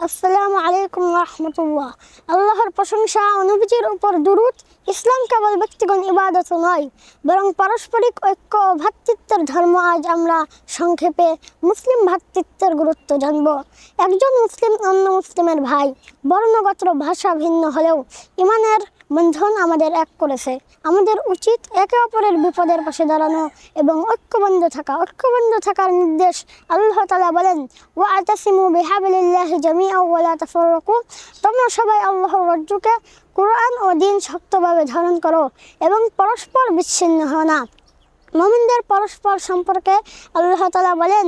আসসালামু আলাইকুম রাহমাতুল্লাহ। আল্লাহর প্রশংসা ও নবীজির উপর দুরূদ। ইসলাম কেবল ব্যক্তিগত ইবাদত নয়, বরং পারস্পরিক ঐক্য ও ভ্রাতৃত্বের ধর্ম। আজ আমরা সংক্ষেপে মুসলিম ভ্রাতৃত্বের গুরুত্ব জানব। একজন মুসলিম অন্য মুসলিমের ভাই। বর্ণগত ভাষা ভিন্ন হলেও ঈমানের বন্ধন আমাদের এক করেছে। আমাদের উচিত একে অপরের বিপদের পাশে দাঁড়ানো এবং ঐক্যবদ্ধ থাকার নির্দেশ আল্লাহ তাআলা বলেন, ওয়া'তাসিমু বিহাবলিল্লাহি জামিআন ওয়া লা তাফাররাকু। তোমরা সবাই আল্লাহর রজ্জুকে, কুরআন ও দ্বীন শক্তভাবে ধারণ করো এবং পরস্পর বিচ্ছিন্ন হও না। মুমিনদের পরস্পর সম্পর্কে আল্লাহ তাআলা বলেন,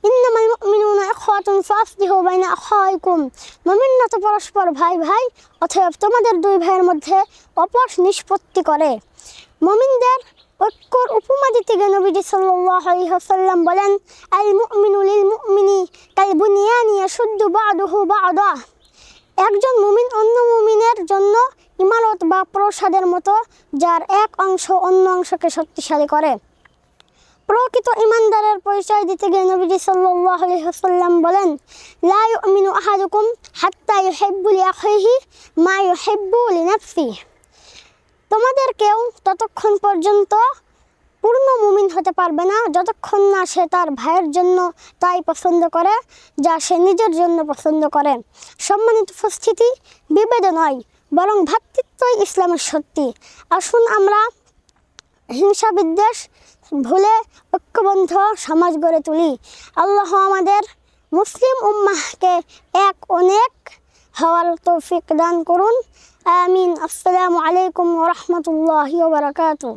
ইন্নামাল মুমিনুনা ইখওয়াতুন ফাসলিহু বাইনা আখাওয়াইকুম। মুমিনরা তো পরস্পর ভাই ভাই, অতএব তোমাদের দুই ভাইয়ের মধ্যে আপোষ নিষ্পত্তি করে। মুমিনদের ঐক্যর উপমা দিতে গিয়ে নবীজি সাল্লাল্লাহু আলাইহি ওয়াসাল্লাম বলেন, আল মুমিনু লিল মুমিনি কাল বুনিয়ানি ইয়াশুদ্দু বা'দুহু বা'দা। একজন মুমিন অন্য মুমিনের জন্য ইমারত বা প্রাসাদের মতো, যার এক অংশ অন্য অংশকে শক্তিশালী করে। প্রকৃত ঈমানদারের পরিচয় দিতে গিয়ে নবীজি সাল্লাল্লাহু আলাইহি ওয়াসাল্লাম বলেন, লা ইউমিনু আহাদুকুম হাত্তা ইউহিব্বু লিআখিহি মা ইউহিব্বু লিনাফসিহি। তোমাদের কেউ ততক্ষণ পর্যন্ত পূর্ণ মুমিন হতে পারবে না যতক্ষণ না সে তার ভাইয়ের জন্য তাই পছন্দ করে যা সে নিজের জন্য পছন্দ করে। সম্মানিত উপস্থিতি, বিভেদ নয় বরং ভ্রাতৃত্বই ইসলামের শক্তি। আসুন আমরা হিংসা বিদ্বেষ ভুলে ঐক্যবদ্ধ সমাজ গড়ে তুলি। আল্লাহ আমাদের মুসলিম উম্মাহকে অনেক হওয়ার তৌফিক দান করুন। আমিন। আসসালামু আলাইকুম ওয়া রাহমাতুল্লাহি ওয়া বারাকাতুহু।